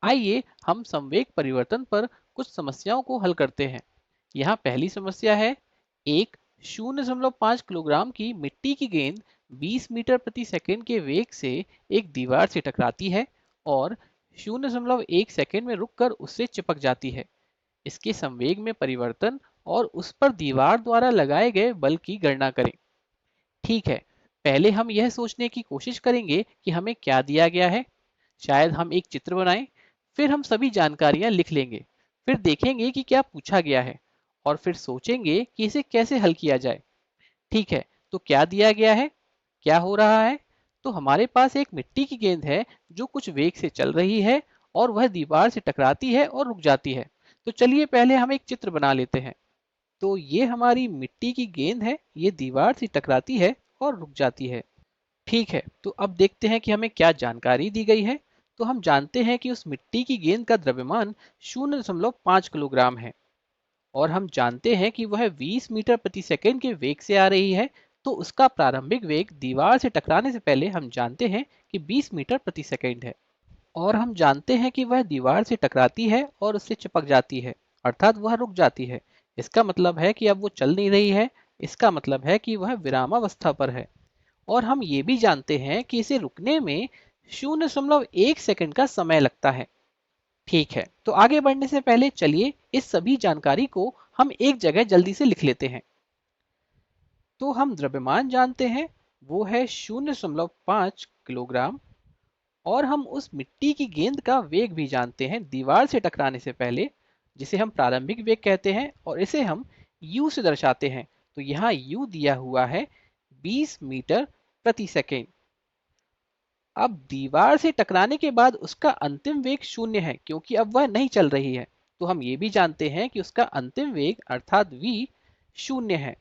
आइए हम संवेग परिवर्तन पर कुछ समस्याओं को हल करते हैं। यहाँ पहली समस्या है, एक 0.5 किलोग्राम की मिट्टी की गेंद 20 मीटर प्रति सेकंड के वेग से एक दीवार से टकराती है और 0.1 सेकंड में रुककर उससे चिपक जाती है। इसके संवेग में परिवर्तन और उस पर दीवार द्वारा लगाए गए बल की गणना करें। ठीक है, पहले हम यह सोचने की कोशिश करेंगे कि हमें क्या दिया गया है। शायद हम एक चित्र बनाएं, फिर हम सभी जानकारियां लिख लेंगे, फिर देखेंगे कि क्या पूछा गया है और फिर सोचेंगे कि इसे कैसे हल किया जाए। ठीक है, तो क्या दिया गया है, क्या हो रहा है। तो हमारे पास एक मिट्टी की गेंद है जो कुछ वेग से चल रही है और वह दीवार से टकराती है और रुक जाती है। तो चलिए पहले हम एक चित्र बना लेते हैं। तो ये हमारी मिट्टी की गेंद है, ये दीवार से टकराती है और रुक जाती है। ठीक है, तो अब देखते हैं कि हमें क्या जानकारी दी गई है। तो हम जानते हैं कि उस मिट्टी की गेंद का द्रव्यमान 0.5 किलोग्राम है और हम जानते हैं कि वह 20 मीटर प्रति सेकंड के वेग से आ रही है। तो उसका प्रारंभिक वेग दीवार से टकराने से पहले हम जानते हैं कि 20 मीटर प्रति सेकंड है और हम जानते हैं कि वह दीवार से टकराती है और उससे चिपक जाती है, अर्थात वह रुक जाती है। इसका मतलब है कि अब वो चल नहीं रही है, इसका मतलब है कि वह विरामावस्था पर है। और हम ये भी जानते हैं कि इसे रुकने में 0.1 सेकंड का समय लगता है। ठीक है, तो आगे बढ़ने से पहले चलिए इस सभी जानकारी को हम एक जगह जल्दी से लिख लेते हैं। तो हम द्रव्यमान जानते हैं, वो है 0.5 किलोग्राम और हम उस मिट्टी की गेंद का वेग भी जानते हैं दीवार से टकराने से पहले, जिसे हम प्रारंभिक वेग कहते हैं और इसे हम u से दर्शाते हैं। तो यहाँ u दिया हुआ है 20 मीटर प्रति सेकेंड। अब दीवार से टकराने के बाद उसका अंतिम वेग शून्य है क्योंकि अब वह नहीं चल रही है। तो हम ये भी जानते हैं कि उसका अंतिम वेग अर्थात v शून्य है।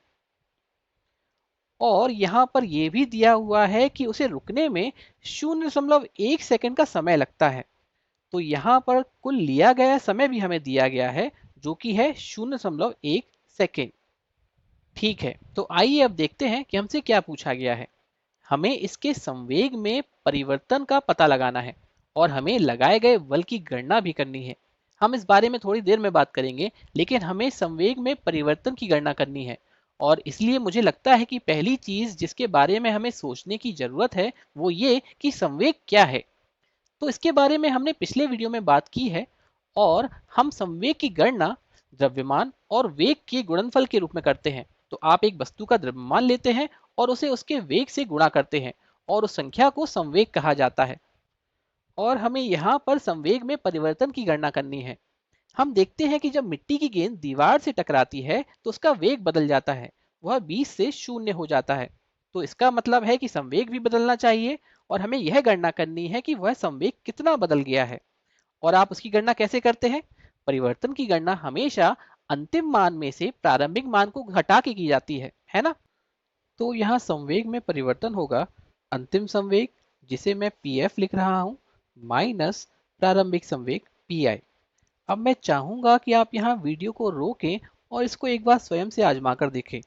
और यहाँ पर यह भी दिया हुआ है कि उसे रुकने में 0.1 सेकंड का समय लगता है। तो यहाँ पर कुल लिया गया समय भी हमें दिया गया है जो कि है 0.1 सेकंड। ठीक है, तो आइए अब देखते हैं कि हमसे क्या पूछा गया है। हमें इसके संवेग में परिवर्तन का पता लगाना है और हमें लगाए गए बल की गणना भी करनी है। हम इस बारे में थोड़ी देर में बात करेंगे, लेकिन हमें संवेग में परिवर्तन की गणना करनी है। और इसलिए मुझे लगता है कि पहली चीज जिसके बारे में हमें सोचने की जरूरत है वो ये कि संवेग क्या है। तो इसके बारे में हमने पिछले वीडियो में बात की है और हम संवेग की गणना द्रव्यमान और वेग के गुणनफल के रूप में करते हैं। तो आप एक वस्तु का द्रव्यमान लेते हैं और उसे उसके वेग से गुणा करते हैं और उस संख्या को संवेग कहा जाता है। और हमें यहाँ पर संवेग में परिवर्तन की गणना करनी है। हम देखते हैं कि जब मिट्टी की गेंद दीवार से टकराती है तो उसका वेग बदल जाता है, वह 20 से शून्य हो जाता है। तो इसका मतलब है कि संवेग भी बदलना चाहिए और हमें यह गणना करनी है कि वह संवेग कितना बदल गया है। और आप उसकी गणना कैसे करते हैं? परिवर्तन की गणना हमेशा अंतिम मान में से प्रारंभिक मान को घटा के की जाती है ना? तो यहाँ संवेग में परिवर्तन होगा अंतिम संवेग, जिसे मैं pf लिख रहा हूँ, माइनस प्रारंभिक संवेग pi। अब मैं चाहूंगा कि आप यहाँ वीडियो को रोकें और इसको एक बार स्वयं से आजमा कर देखें।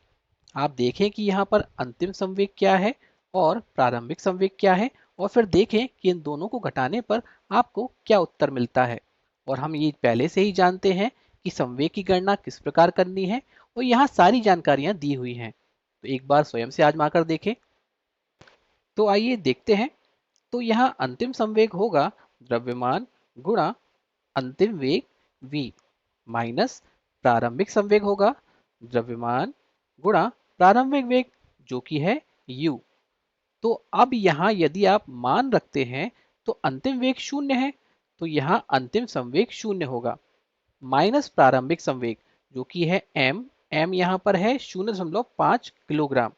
आप देखें कि यहाँ पर अंतिम संवेग क्या है और प्रारंभिक संवेग क्या है और फिर देखें कि इन दोनों को घटाने पर आपको क्या उत्तर मिलता है। और हम ये पहले से ही जानते हैं कि संवेग की गणना किस प्रकार करनी है और यहाँ सारी जानकारियां दी हुई हैं। तो एक बार स्वयं से आजमा कर देखें। तो आइए देखते हैं। तो यहाँ अंतिम संवेग होगा द्रव्यमान गुणा अंतिम वेग v माइनस प्रारंभिक संवेग होगा द्रव्यमान गुणा प्रारंभिक वेग जो कि है u। तो अब यहाँ यदि आप मान रखते हैं तो अंतिम वेग शून्य है, तो यहाँ अंतिम संवेग शून्य होगा माइनस प्रारंभिक संवेग जो कि है m। m यहाँ पर है 0.5 किलोग्राम।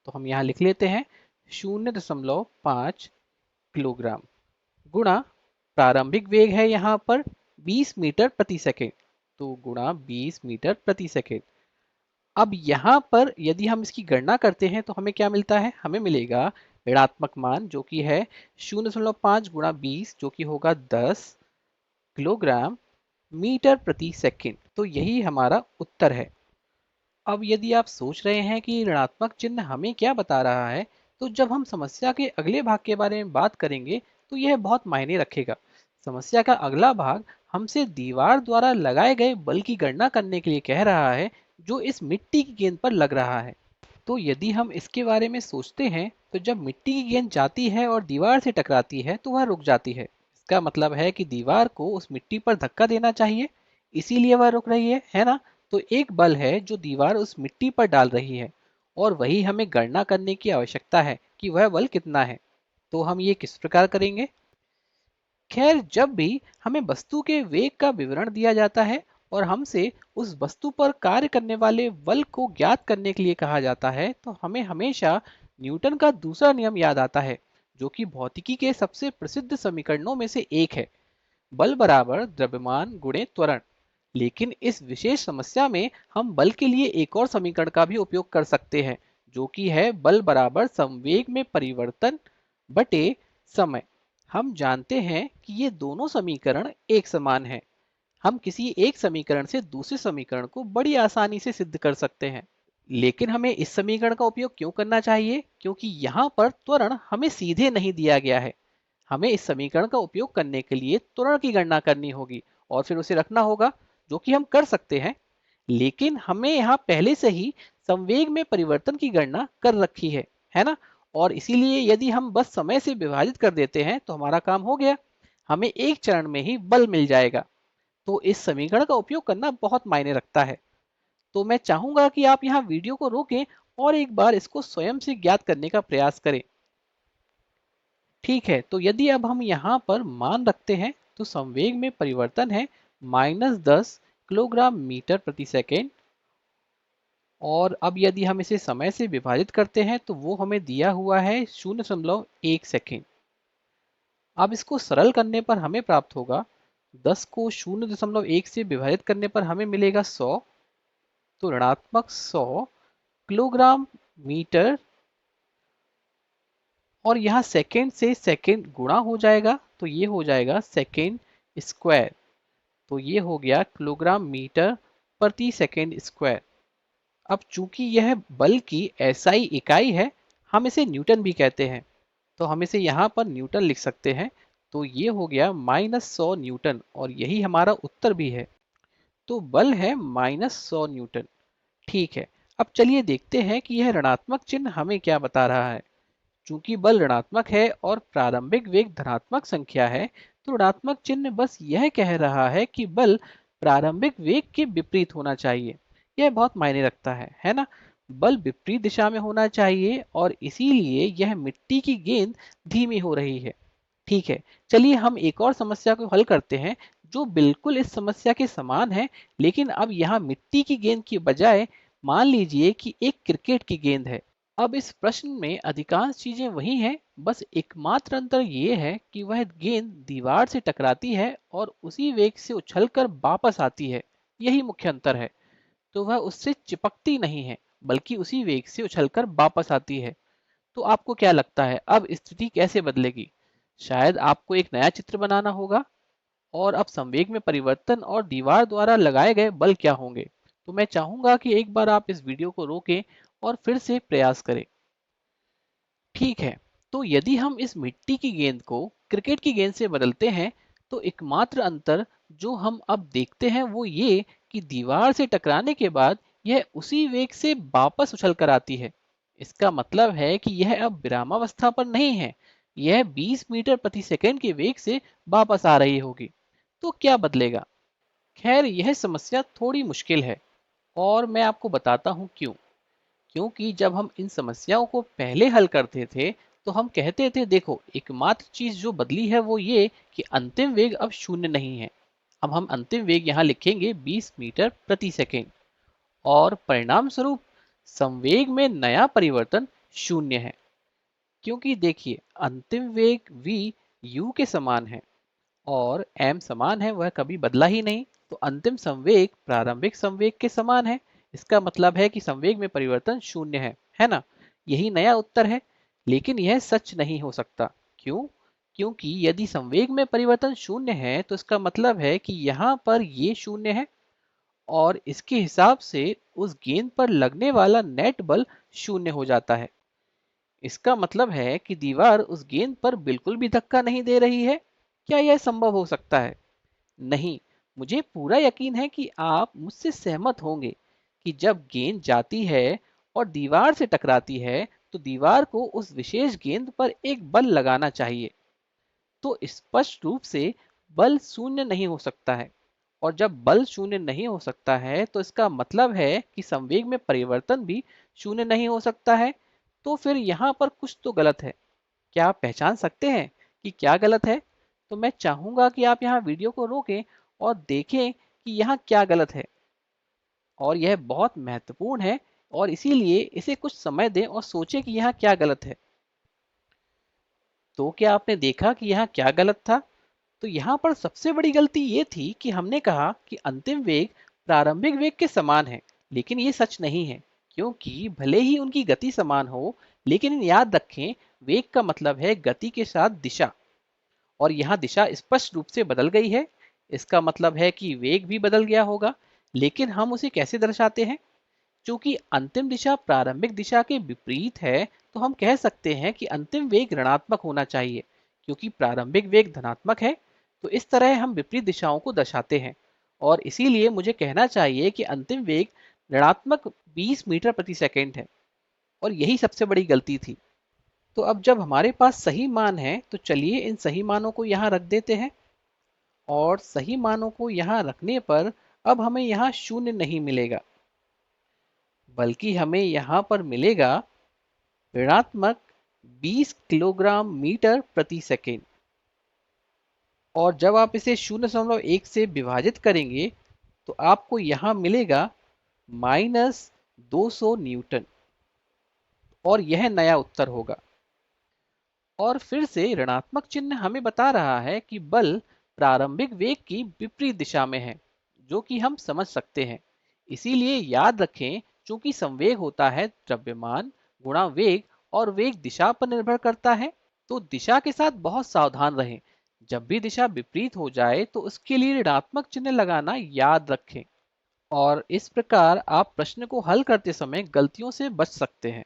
तो हम यहाँ लिख लेते हैं 0.5 किलोग्राम गुणा प्रारंभिक वेग है यहाँ पर 20 मीटर प्रति सेकेंड। तो गुणा 20 मीटर प्रति सेकेंड। अब यहाँ पर यदि हम इसकी गणना करते हैं तो हमें क्या मिलता है? हमें मिलेगा ऋणात्मक मान जो कि है 0.5 गुणा 20 जो कि होगा 10 किलोग्राम मीटर प्रति सेकेंड। तो यही हमारा उत्तर है। अब यदि आप सोच रहे हैं कि ऋणात्मक चिन्ह हमें क्या बता रहा है, तो जब हम समस्या के अगले भाग के बारे में बात करेंगे तो यह बहुत मायने रखेगा। समस्या का अगला भाग हमसे दीवार द्वारा लगाए गए बल की गणना करने के लिए कह रहा है, जो इस मिट्टी की गेंद पर लग रहा है। तो यदि हम इसके बारे में सोचते हैं, तो जब मिट्टी की गेंद जाती है और दीवार से टकराती है तो वह रुक जाती है। इसका मतलब है कि दीवार को उस मिट्टी पर धक्का देना चाहिए, इसीलिए वह रुक रही है ना। तो एक बल है जो दीवार उस मिट्टी पर डाल रही है, और वही हमें गणना करने की आवश्यकता है कि वह बल कितना है। तो हम ये किस प्रकार करेंगे? खैर, जब भी हमें वस्तु के वेग का विवरण दिया जाता है और हमसे उस वस्तु पर कार्य करने वाले बल को ज्ञात करने के लिए कहा जाता है, तो हमें हमेशा न्यूटन का दूसरा नियम याद आता है, जो कि भौतिकी के सबसे प्रसिद्ध समीकरणों में से एक है, बल बराबर द्रव्यमान गुणे त्वरण। लेकिन इस विशेष समस्या में हम बल के लिए एक और समीकरण का भी उपयोग कर सकते हैं, जो कि है बल बराबर संवेग में परिवर्तन बटे समय। हम जानते हैं कि ये दोनों समीकरण एक समान हैं। हम किसी एक समीकरण से दूसरे समीकरण को बड़ी आसानी से सिद्ध कर सकते हैं। लेकिन हमें इस समीकरण का उपयोग क्यों करना चाहिए? क्योंकि यहाँ पर त्वरण हमें सीधे नहीं दिया गया है। हमें इस समीकरण का उपयोग करने के लिए त्वरण की गणना करनी होगी और फिर उसे रखना होगा, जो कि हम कर सकते हैं। लेकिन हमें यहाँ पहले से ही संवेग में परिवर्तन की गणना कर रखी है ना। और इसीलिए यदि हम बस समय से विभाजित कर देते हैं तो हमारा काम हो गया, हमें एक चरण में ही बल मिल जाएगा। तो इस समीकरण का उपयोग करना बहुत मायने रखता है। तो मैं चाहूंगा कि आप यहाँ वीडियो को रोकें और एक बार इसको स्वयं से ज्ञात करने का प्रयास करें। ठीक है, तो यदि अब हम यहाँ पर मान रखते हैं, तो संवेग में परिवर्तन है -10 किलोग्राम मीटर प्रति सेकेंड। और अब यदि हम इसे समय से विभाजित करते हैं तो वो हमें दिया हुआ है 0.1 सेकेंड। अब इसको सरल करने पर हमें प्राप्त होगा 10 को 0.1 से विभाजित करने पर हमें मिलेगा 100। तो ऋणात्मक 100 किलोग्राम मीटर, और यहाँ सेकेंड से सेकेंड गुणा हो जाएगा, तो ये हो जाएगा सेकेंड स्क्वायर। तो ये हो गया किलोग्राम मीटर प्रति सेकेंड स्क्वायर। अब चूंकि यह बल की एसआई इकाई है, हम इसे न्यूटन भी कहते हैं, तो हम इसे यहाँ पर न्यूटन लिख सकते हैं। तो ये हो गया -100 न्यूटन, और यही हमारा उत्तर भी है। तो बल है -100 न्यूटन। ठीक है, अब चलिए देखते हैं कि यह ऋणात्मक चिन्ह हमें क्या बता रहा है। चूंकि बल ऋणात्मक है और प्रारंभिक वेग धनात्मक संख्या है, तो ऋणात्मक चिन्ह बस यह कह रहा है कि बल प्रारंभिक वेग के विपरीत होना चाहिए। यह बहुत मायने रखता है ना। बल विपरीत दिशा में होना चाहिए, और इसीलिए यह मिट्टी की गेंद धीमी हो रही है। ठीक है, चलिए हम एक और समस्या को हल करते हैं, जो बिल्कुल इस समस्या के समान है। लेकिन अब यहाँ मिट्टी की गेंद की बजाय मान लीजिए कि एक क्रिकेट की गेंद है। अब इस प्रश्न में अधिकांश चीजें वही हैं, बस एकमात्र अंतर ये है कि वह गेंद दीवार से टकराती है और उसी वेग से उछलकर वापस आती है। यही मुख्य अंतर है। तो वह उससे चिपकती नहीं है, बल्कि उसी वेग से उछलकर वापस आती है। तो आपको क्या लगता है, अब स्थिति कैसे बदलेगी? शायद आपको एक नया चित्र बनाना होगा। और अब संवेग में परिवर्तन और दीवार द्वारा लगाए गए बल क्या होंगे? तो मैं चाहूंगा कि एक बार आप इस वीडियो को रोकें और फिर से प्रयास करें। ठीक है, तो यदि हम इस मिट्टी की गेंद को क्रिकेट की गेंद से बदलते हैं, तो एकमात्र अंतर जो हम अब देखते हैं वो ये कि दीवार से टकराने के बाद यह उसी वेग से वापस उछल कर आती है। इसका मतलब है कि यह अब विरामावस्था पर नहीं है, यह 20 मीटर प्रति सेकंड के वेग से वापस आ रही होगी। तो क्या बदलेगा? खैर, यह समस्या थोड़ी मुश्किल है, और मैं आपको बताता हूँ क्यों। क्योंकि जब हम इन समस्याओं को पहले हल करते थे, तो हम कहते थे देखो, एकमात्र चीज जो बदली है वो ये कि अंतिम वेग अब शून्य नहीं है। अब हम अंतिम वेग यहाँ लिखेंगे 20 मीटर प्रति सेकेंड, और परिणाम स्वरूप संवेग में नया परिवर्तन शून्य है। क्योंकि देखिए, अंतिम वेग v u के समान है और m समान है, वह कभी बदला ही नहीं। तो अंतिम संवेग प्रारंभिक संवेग के समान है। इसका मतलब है कि संवेग में परिवर्तन शून्य है ना। यही नया उत्तर है। लेकिन यह सच नहीं हो सकता। क्यों? क्योंकि यदि संवेग में परिवर्तन शून्य है, तो इसका मतलब है कि यहाँ पर ये शून्य है, और इसके हिसाब से उस गेंद पर लगने वाला नेट बल शून्य हो जाता है। इसका मतलब है कि दीवार उस गेंद पर बिल्कुल भी धक्का नहीं दे रही है। क्या यह संभव हो सकता है? नहीं, मुझे पूरा यकीन है कि आप मुझसे सहमत होंगे कि जब गेंद जाती है और दीवार से टकराती है, तो दीवार को उस विशेष गेंद पर एक बल लगाना चाहिए। तो स्पष्ट रूप से बल शून्य नहीं हो सकता है, और जब बल शून्य नहीं हो सकता है तो इसका मतलब है कि संवेग में परिवर्तन भी शून्य नहीं हो सकता है। तो फिर यहाँ पर कुछ तो गलत है। क्या आप पहचान सकते हैं कि क्या गलत है? तो मैं चाहूंगा कि आप यहाँ वीडियो को रोकें और देखें कि यहाँ क्या गलत है, और यह बहुत महत्वपूर्ण है, और इसीलिए इसे कुछ समय दें और सोचें कि यहाँ क्या गलत है। तो क्या आपने देखा कि यहाँ क्या गलत था? तो यहाँ पर सबसे बड़ी गलती ये थी कि हमने कहा कि अंतिम वेग प्रारंभिक वेग के समान है, लेकिन ये सच नहीं है, क्योंकि भले ही उनकी गति समान हो, लेकिन याद रखें, वेग का मतलब है गति के साथ दिशा, और यहाँ दिशा स्पष्ट रूप से बदल गई है। इसका मतलब है कि वेग भी बदल गया होगा, लेकिन हम उसे कैसे दर्शाते हैं? चूंकि अंतिम दिशा प्रारंभिक दिशा के विपरीत है, तो हम कह सकते हैं कि अंतिम वेग ऋणात्मक होना चाहिए, क्योंकि प्रारंभिक वेग धनात्मक है। तो इस तरह हम विपरीत दिशाओं को दर्शाते हैं, और इसीलिए मुझे कहना चाहिए कि अंतिम वेग ऋणात्मक 20 मीटर प्रति सेकंड है, और यही सबसे बड़ी गलती थी। तो अब जब हमारे पास सही मान है, तो चलिए इन सही मानों को यहाँ रख देते हैं, और सही मानों को यहाँ रखने पर अब हमें यहाँ शून्य नहीं मिलेगा, बल्कि हमें यहाँ पर मिलेगा ऋणात्मक 20 किलोग्राम मीटर प्रति सेकेंड। और जब आप इसे 0.1 से विभाजित करेंगे, तो आपको यहाँ मिलेगा -200 न्यूटन, और यह नया उत्तर होगा। और फिर से ऋणात्मक चिन्ह हमें बता रहा है कि बल प्रारंभिक वेग की विपरीत दिशा में है, जो कि हम समझ सकते हैं। इसीलिए याद रखें, चूंकि संवेग होता है द्रव्यमान गुणा वेग, और वेग दिशा पर निर्भर करता है, तो दिशा के साथ बहुत सावधान रहें। जब भी दिशा विपरीत हो जाए तो उसके लिए ऋणात्मक चिन्ह लगाना याद रखें, और इस प्रकार आप प्रश्न को हल करते समय गलतियों से बच सकते हैं।